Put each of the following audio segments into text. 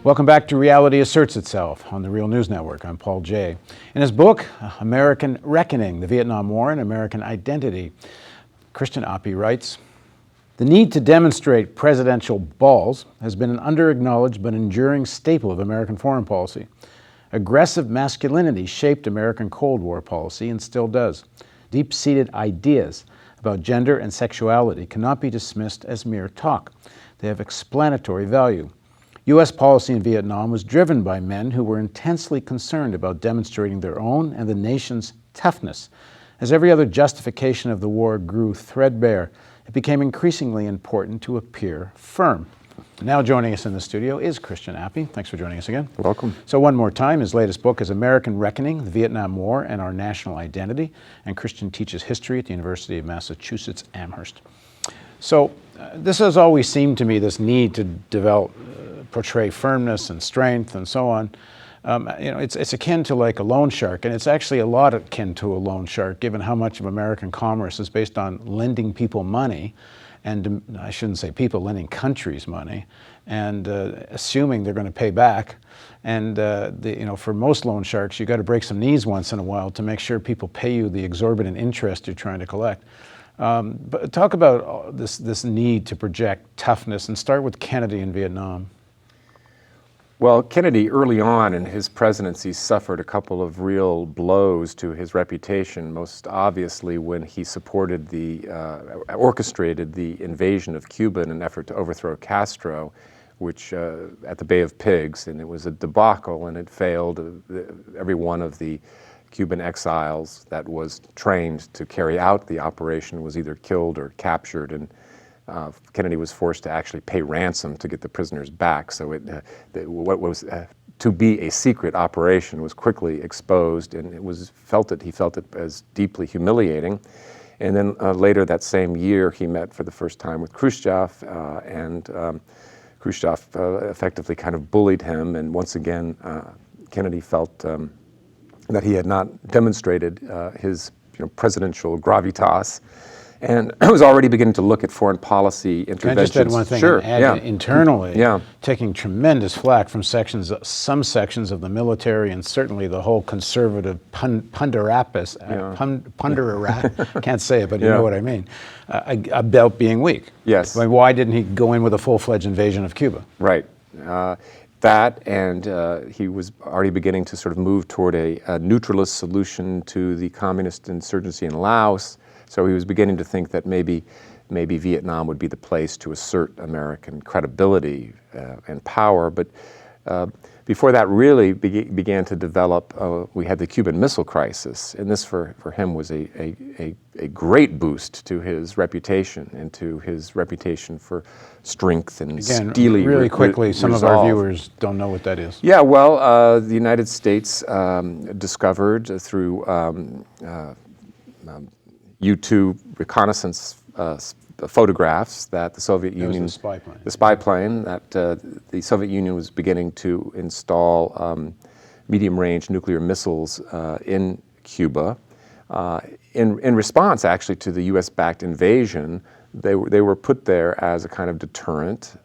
Welcome back to Reality Asserts Itself on the Real News Network. I'm Paul Jay. In his book, American Reckoning, the Vietnam War and American Identity, Christian Appy writes, "The need to demonstrate presidential balls has been an under-acknowledged but enduring staple of American foreign policy. Aggressive masculinity shaped American Cold War policy and still does. Deep-seated ideas about gender and sexuality cannot be dismissed as mere talk. They have explanatory value. U.S. policy in Vietnam was driven by men who were intensely concerned about demonstrating their own and the nation's toughness. As every other justification of the war grew threadbare, it became increasingly important to appear firm." Now joining us in the studio is Christian Appy. Thanks for joining us again. Welcome. So one more time, his latest book is American Reckoning, the Vietnam War and Our National Identity, and Christian teaches history at the University of Massachusetts, Amherst. So this has always seemed to me, this need to portray firmness and strength and so on. It's akin to like a loan shark, and it's actually a lot akin to a loan shark, given how much of American commerce is based on lending people money, and I shouldn't say people, lending countries money, and assuming they're going to pay back. And for most loan sharks, you got to break some knees once in a while to make sure people pay you the exorbitant interest you're trying to collect. But talk about this need to project toughness, and start with Kennedy in Vietnam. Well, Kennedy early on in his presidency suffered a couple of real blows to his reputation, most obviously when he supported orchestrated the invasion of Cuba in an effort to overthrow Castro, which at the Bay of Pigs, and it was a debacle and it failed. Every one of the Cuban exiles that was trained to carry out the operation was either killed or captured, and Kennedy was forced to actually pay ransom to get the prisoners back. So what was to be a secret operation was quickly exposed, and he felt it as deeply humiliating. And then later that same year, he met for the first time with Khrushchev, and Khrushchev effectively kind of bullied him. And once again, Kennedy felt that he had not demonstrated his presidential gravitas, and I was already beginning to look at foreign policy interventions. Can I just add one thing? Sure. Internally, taking tremendous flack from some sections of the military, and certainly the whole conservative punderapis, can't say it, but you know what I mean, about being weak. Yes. I mean, why didn't he go in with a full-fledged invasion of Cuba? Right. That, and he was already beginning to sort of move toward a neutralist solution to the communist insurgency in Laos. So he was beginning to think that maybe Vietnam would be the place to assert American credibility and power. But before that really began to develop, we had the Cuban Missile Crisis, and this for him was a great boost to his reputation and to his reputation for strength and steely resolve. Really quickly, some of our viewers don't know what that is. Yeah, well, the United States discovered through U-2 reconnaissance photographs that the Soviet Union, the spy plane, that the Soviet Union was beginning to install medium-range nuclear missiles in Cuba. In response, actually, to the U.S.-backed invasion, they were put there as a kind of deterrent,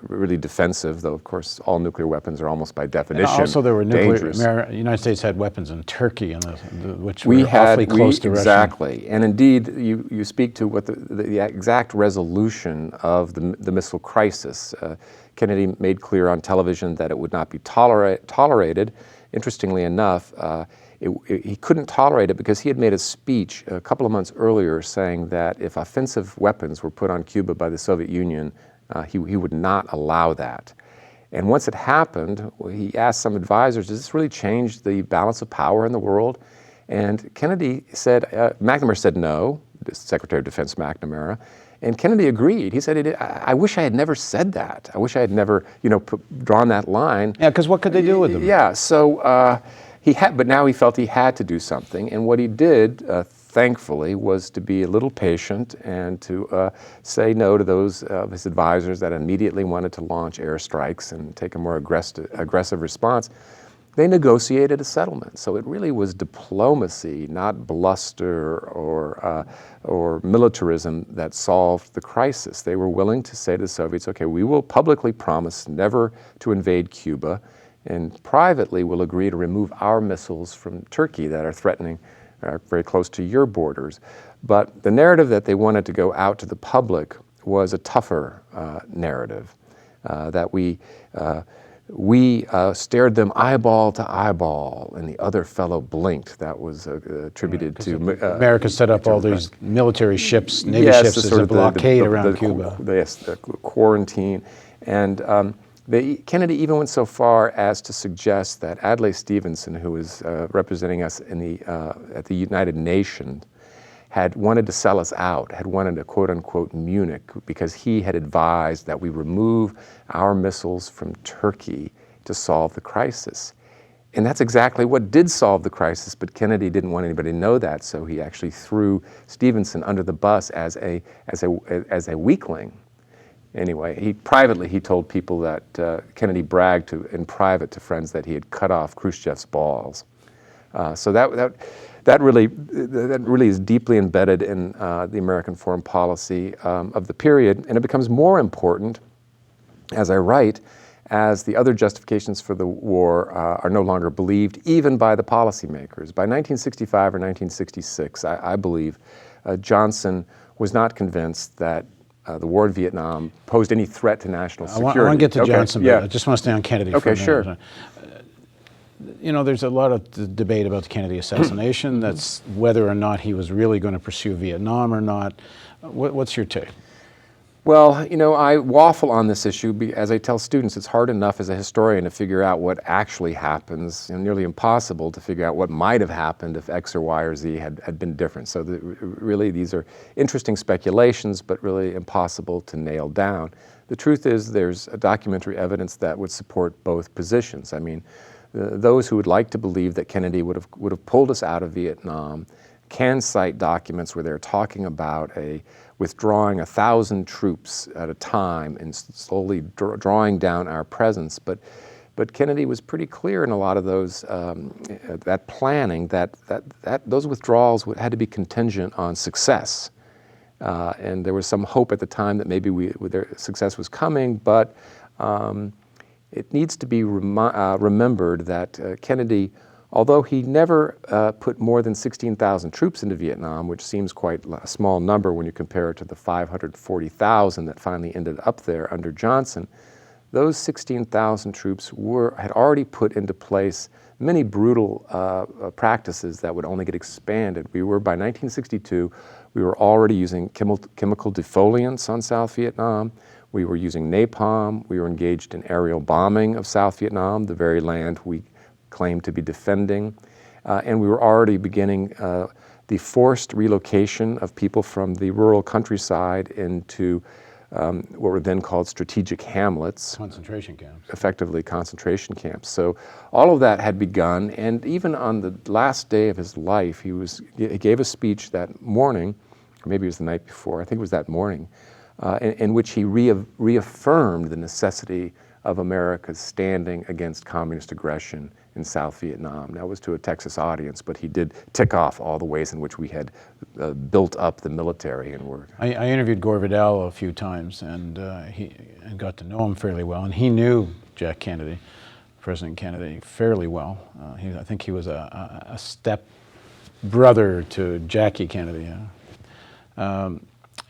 really defensive, though of course all nuclear weapons are almost by definition dangerous. And also there were the United States had weapons in Turkey, which were awfully close to Russia. Exactly, and indeed you speak to what the exact resolution of the missile crisis. Kennedy made clear on television that it would not be tolerated. Interestingly enough, he couldn't tolerate it because he had made a speech a couple of months earlier saying that if offensive weapons were put on Cuba by the Soviet Union, he would not allow that. And once it happened, he asked some advisors, does this really change the balance of power in the world? And Kennedy said, McNamara said no, Secretary of Defense McNamara, and Kennedy agreed. He said, I wish I had never said that. I wish I had never, drawn that line. Yeah, because what could they do with them? Yeah, so but now he felt he had to do something, and what he did, thankfully, was to be a little patient and to say no to those of his advisors that immediately wanted to launch airstrikes and take a more aggressive response. they negotiated a settlement. So it really was diplomacy, not bluster or militarism that solved the crisis. They were willing to say to the Soviets, okay, we will publicly promise never to invade Cuba, and privately we'll agree to remove our missiles from Turkey that are threatening, are very close to your borders. But the narrative that they wanted to go out to the public was a tougher narrative, that we stared them eyeball to eyeball, and the other fellow blinked. That was attributed to America set up all these military ships, Navy yes, ships, as a blockade around Cuba. Yes, the quarantine. And Kennedy even went so far as to suggest that Adlai Stevenson, who was representing us in at the United Nations, had wanted to sell us out, had wanted a quote-unquote Munich, because he had advised that we remove our missiles from Turkey to solve the crisis. And that's exactly what did solve the crisis, but Kennedy didn't want anybody to know that, so he actually threw Stevenson under the bus as a weakling. Anyway, he told people that Kennedy bragged in private to friends that he had cut off Khrushchev's balls. So that really is deeply embedded in the American foreign policy of the period, and it becomes more important as I write, as the other justifications for the war are no longer believed, even by the policymakers. By 1965 or 1966, I believe, Johnson was not convinced that the war in Vietnam posed any threat to national security. I want to get to Johnson, yeah. but I just want to stay on Kennedy for a minute. Sure. You know, there's a lot of debate about the Kennedy assassination. That's whether or not he was really going to pursue Vietnam or not. What's your take? Well, you know, I waffle on this issue. As I tell students, it's hard enough as a historian to figure out what actually happens, and nearly impossible to figure out what might have happened if X or Y or Z had been different. So really, these are interesting speculations, but really impossible to nail down. The truth is there's documentary evidence that would support both positions. I mean, those who would like to believe that Kennedy would have pulled us out of Vietnam can cite documents where they're talking about withdrawing 1,000 troops at a time and slowly drawing down our presence. But Kennedy was pretty clear in a lot of those that planning that those withdrawals had to be contingent on success, and there was some hope at the time that maybe their success was coming, but. It needs to be remembered that Kennedy, although he never put more than 16,000 troops into Vietnam, which seems quite a small number when you compare it to the 540,000 that finally ended up there under Johnson, those 16,000 troops had already put into place many brutal practices that would only get expanded. By 1962, we were already using chemical defoliants on South Vietnam. We were using napalm. We were engaged in aerial bombing of South Vietnam, the very land we claimed to be defending. And we were already beginning the forced relocation of people from the rural countryside into what were then called strategic hamlets. Concentration camps. Effectively concentration camps. So all of that had begun, and even on the last day of his life, he gave a speech that morning, or maybe it was the night before, I think it was that morning, in which he reaffirmed the necessity of America's standing against communist aggression in South Vietnam. That was to a Texas audience, but he did tick off all the ways in which we had built up the military and were. I interviewed Gore Vidal a few times, and got to know him fairly well, and he knew Jack Kennedy, President Kennedy, fairly well. I think he was a step brother to Jackie Kennedy.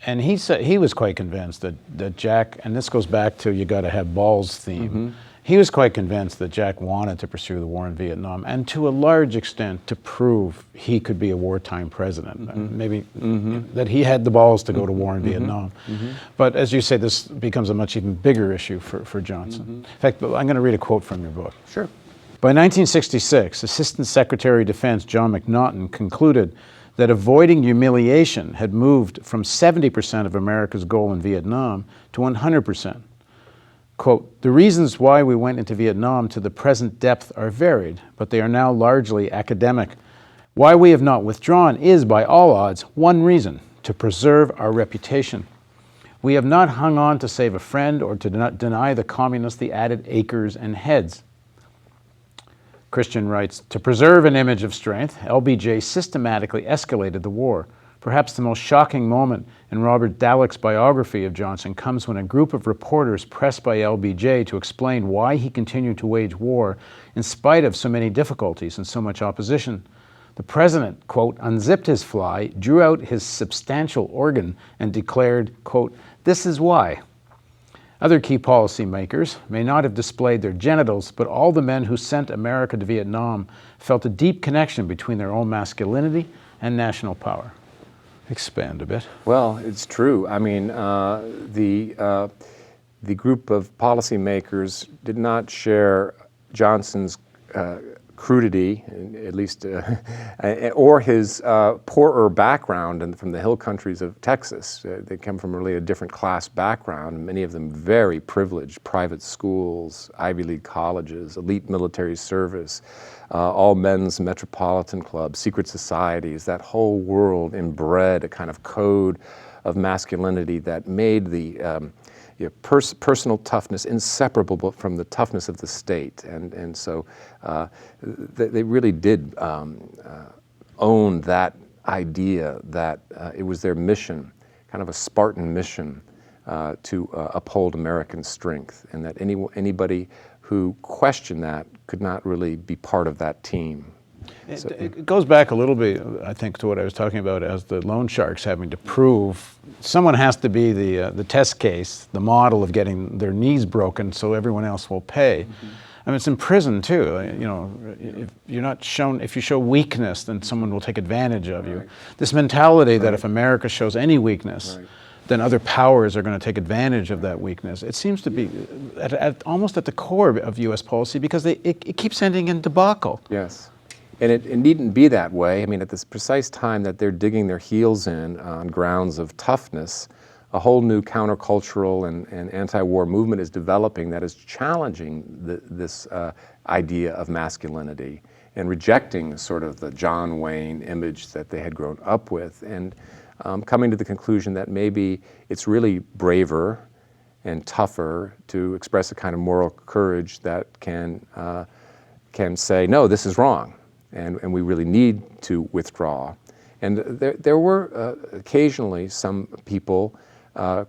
And he said he was quite convinced that Jack, and this goes back to you got to have balls theme. Mm-hmm. He was quite convinced that Jack wanted to pursue the war in Vietnam, and to a large extent to prove he could be a wartime president. Mm-hmm. Maybe that he had the balls to go to war in Vietnam. Mm-hmm. But as you say, this becomes a much even bigger issue for Johnson. Mm-hmm. In fact, I'm going to read a quote from your book. Sure. By 1966, Assistant Secretary of Defense John McNaughton concluded that avoiding humiliation had moved from 70% of America's goal in Vietnam to 100%. Quote, the reasons why we went into Vietnam to the present depth are varied, but they are now largely academic. Why we have not withdrawn is, by all odds, one reason: to preserve our reputation. We have not hung on to save a friend or to deny the communists the added acres and heads. Christian writes, to preserve an image of strength, LBJ systematically escalated the war. Perhaps the most shocking moment in Robert Dallek's biography of Johnson comes when a group of reporters pressed by LBJ to explain why he continued to wage war in spite of so many difficulties and so much opposition. The president, quote, unzipped his fly, drew out his substantial organ, and declared, quote, this is why. Other key policymakers may not have displayed their genitals, but all the men who sent America to Vietnam felt a deep connection between their own masculinity and national power. Expand a bit. Well, it's true. I mean, the group of policymakers did not share Johnson's crudity, at least, or his poorer background and from the hill countries of Texas. They come from really a different class background, many of them very privileged, private schools, Ivy League colleges, elite military service, all men's metropolitan clubs, secret societies. That whole world inbred a kind of code of masculinity that made the personal toughness inseparable from the toughness of the state. And so they really did own that idea that it was their mission, kind of a Spartan mission, to uphold American strength, and that anybody who questioned that could not really be part of that team. It goes back a little bit, I think, to what I was talking about as the loan sharks having to prove someone has to be the test case, the model of getting their knees broken so everyone else will pay. Mm-hmm. I mean, it's in prison too. You know, if you're not shown, if you show weakness, then someone will take advantage of you. This mentality that if America shows any weakness, then other powers are going to take advantage of that weakness. It seems to be almost at the core of U.S. policy because it keeps ending in debacle. Yes. And it needn't be that way. I mean, at this precise time that they're digging their heels in on grounds of toughness, a whole new countercultural and anti-war movement is developing that is challenging this idea of masculinity and rejecting sort of the John Wayne image that they had grown up with, and coming to the conclusion that maybe it's really braver and tougher to express a kind of moral courage that can say, no, this is wrong. And we really need to withdraw. And there were occasionally some people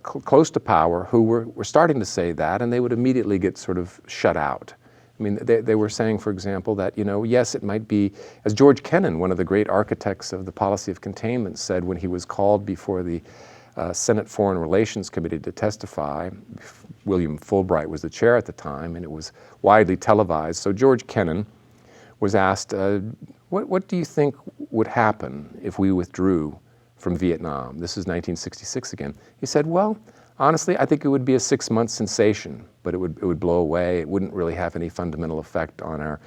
close to power who were starting to say that, and they would immediately get sort of shut out. I mean, they were saying, for example, that, you know, yes, it might be, as George Kennan, one of the great architects of the policy of containment, said when he was called before the Senate Foreign Relations Committee to testify. William Fulbright was the chair at the time, and it was widely televised. So George Kennan was asked, what do you think would happen if we withdrew from Vietnam? This is 1966 again. He said, well, honestly, I think it would be a 6-month sensation, but it would blow away. It wouldn't really have any fundamental effect on our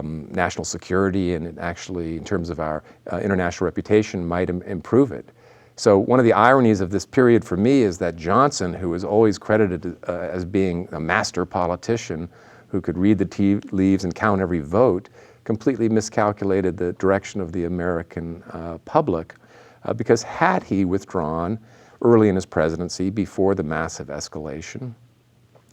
national security, and it actually, in terms of our international reputation, might improve it. So one of the ironies of this period for me is that Johnson, who is always credited as being a master politician, who could read the tea leaves and count every vote, completely miscalculated the direction of the American public, because had he withdrawn early in his presidency before the massive escalation,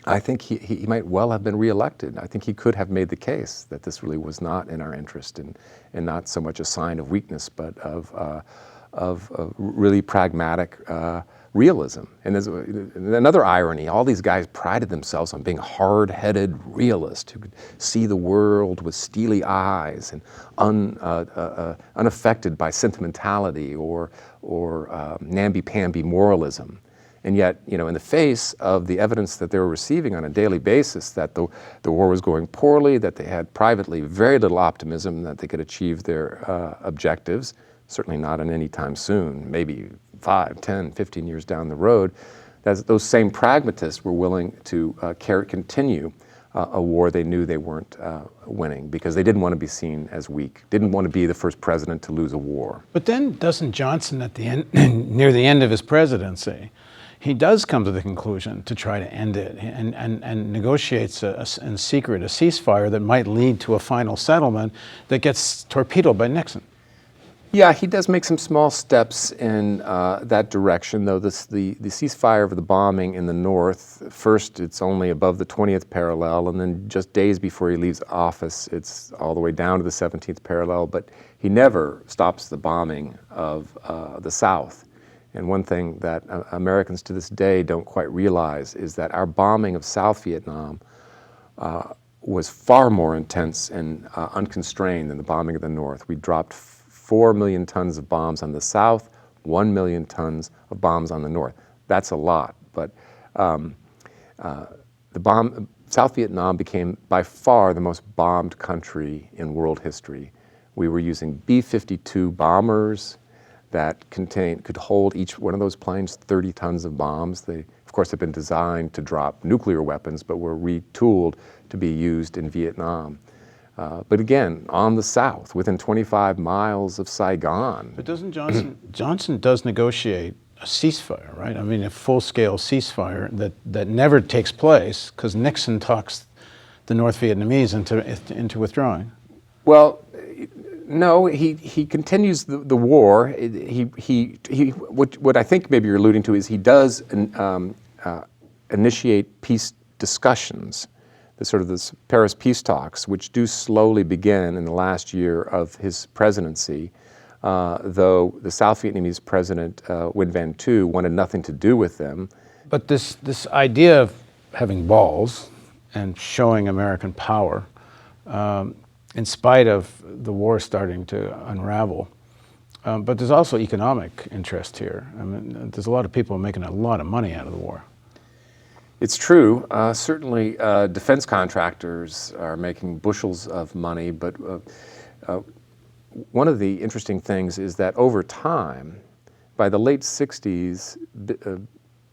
I think he might well have been reelected. I think he could have made the case that this really was not in our interest, and not so much a sign of weakness, but of really pragmatic realism. And there's another irony. All these guys prided themselves on being hard-headed realists who could see the world with steely eyes and unaffected by sentimentality or namby-pamby moralism. And yet, you know, in the face of the evidence that they were receiving on a daily basis that the war was going poorly, that they had privately very little optimism that they could achieve their objectives, certainly not in any time soon, maybe 5, 10, 15 years down the road, those same pragmatists were willing to continue a war they knew they weren't winning, because they didn't want to be seen as weak, didn't want to be the first president to lose a war. But then doesn't Johnson, at the end, near the end of his presidency, he does come to the conclusion to try to end it, and negotiates in secret a ceasefire that might lead to a final settlement that gets torpedoed by Nixon. Yeah, he does make some small steps in that direction, though the ceasefire of the bombing in the north, first it's only above the 20th parallel, and then just days before he leaves office, it's all the way down to the 17th parallel, but he never stops the bombing of the South. And one thing that Americans to this day don't quite realize is that our bombing of South Vietnam was far more intense and unconstrained than the bombing of the North. We dropped 4 million tons of bombs on the South, 1 million tons of bombs on the North. That's a lot, but South Vietnam became by far the most bombed country in world history. We were using B-52 bombers that could hold each one of those planes 30 tons of bombs. They, of course, have been designed to drop nuclear weapons, but were retooled to be used in Vietnam. But again, on the South, within 25 miles of Saigon. But doesn't Johnson does negotiate a ceasefire, right? I mean, a full-scale ceasefire that never takes place because Nixon talks the North Vietnamese into withdrawing. Well, no, he continues the war. What I think maybe you're alluding to is he does initiate peace discussions, the Paris peace talks, which do slowly begin in the last year of his presidency, though the South Vietnamese president, Nguyen Van Thu, wanted nothing to do with them. But this idea of having balls and showing American power, in spite of the war starting to unravel, but there's also economic interest here. I mean, there's a lot of people making a lot of money out of the war. It's true. Certainly, defense contractors are making bushels of money, but one of the interesting things is that over time, by the late 60s,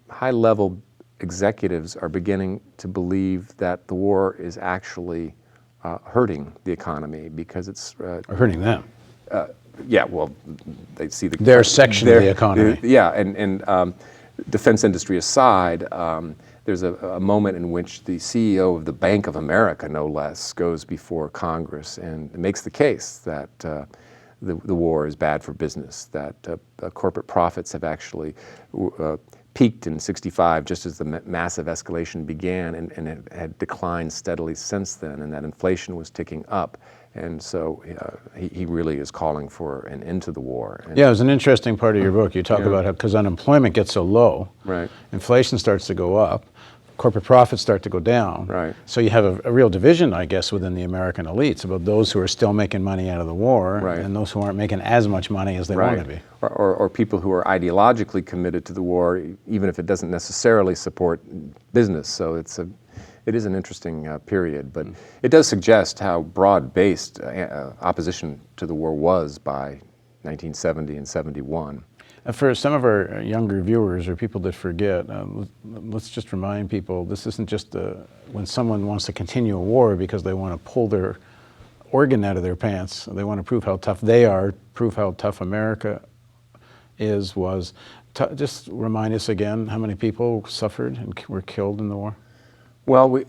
high-level executives are beginning to believe that the war is actually hurting the economy because it's hurting them. Yeah, well, they see their section of the economy. And defense industry aside, there's a moment in which the CEO of the Bank of America, no less, goes before Congress and makes the case that the war is bad for business, that corporate profits have actually peaked in '65 just as the massive escalation began and it had declined steadily since then, and that inflation was ticking up. And so he really is calling for an end to the war. And yeah, it was an interesting part of your book. You talk about how, because unemployment gets so low, right, inflation starts to go up, corporate profits start to go down. Right. So you have a real division, I guess, within the American elites about those who are still making money out of the war, right, and those who aren't making as much money as they right, want to be. Or people who are ideologically committed to the war, even if it doesn't necessarily support business. So it is an interesting period, but it does suggest how broad-based opposition to the war was by 1970 and 71. For some of our younger viewers or people that forget, let's just remind people, this isn't just when someone wants to continue a war because they want to pull their organ out of their pants. They want to prove how tough they are, prove how tough America was. Just remind us again how many people suffered and were killed in the war. Well,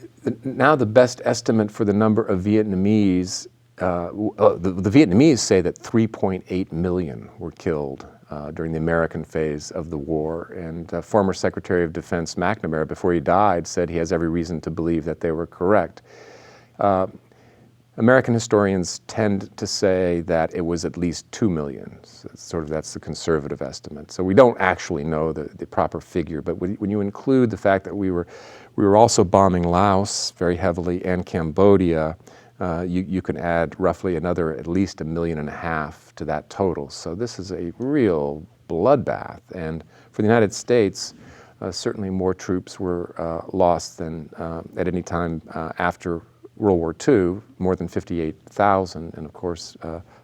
now the best estimate for the number of Vietnamese, the Vietnamese say that 3.8 million were killed during the American phase of the war. And former Secretary of Defense McNamara, before he died, said he has every reason to believe that they were correct. American historians tend to say that it was at least 2 million. So that's the conservative estimate. So we don't actually know the proper figure, but when you include the fact that we were also bombing Laos very heavily and Cambodia, you can add roughly another at least 1.5 million to that total. So this is a real bloodbath. And for the United States, certainly more troops were lost than at any time after World War II, more than 58,000, and of course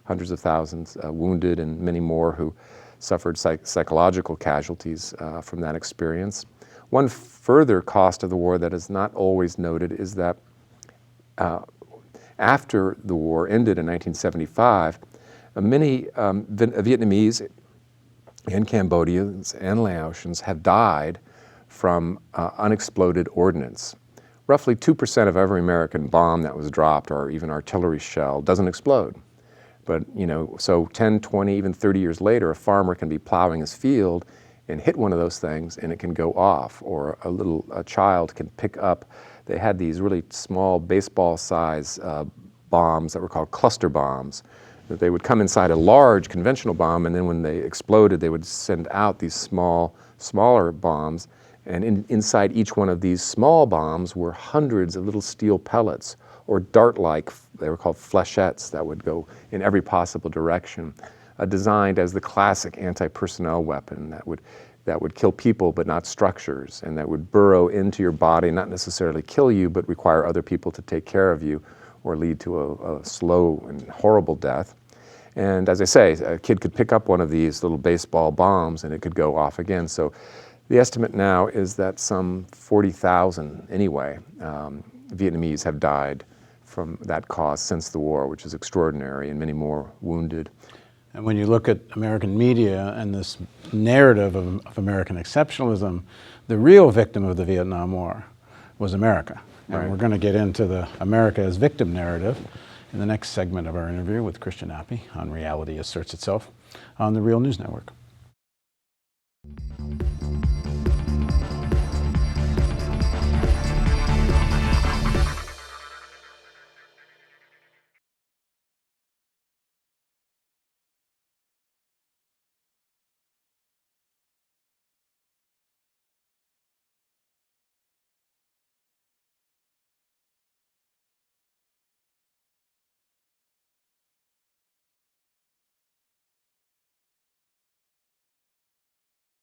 hundreds of thousands wounded and many more who suffered psychological casualties from that experience. One further cost of the war that is not always noted is that after the war ended in 1975, many Vietnamese and Cambodians and Laotians have died from unexploded ordnance. Roughly 2% of every American bomb that was dropped or even artillery shell doesn't explode. But, so 10, 20, even 30 years later, a farmer can be plowing his field and hit one of those things and it can go off, or a child can pick up. They had these really small baseball size bombs that were called cluster bombs, that they would come inside a large conventional bomb, and then when they exploded, they would send out these smaller bombs, and inside each one of these small bombs were hundreds of little steel pellets, or dart-like, they were called flechettes, that would go in every possible direction, designed as the classic anti-personnel weapon that would kill people but not structures, and that would burrow into your body, not necessarily kill you, but require other people to take care of you, or lead to a slow and horrible death. And as I say, a kid could pick up one of these little baseball bombs and it could go off again. So the estimate now is that some 40,000, anyway, Vietnamese have died from that cause since the war, which is extraordinary, and many more wounded. And when you look at American media and this narrative of American exceptionalism, the real victim of the Vietnam War was America. And Right. we're going to get into the America as victim narrative in the next segment of our interview with Christian Appy on Reality Asserts Itself on the Real News Network.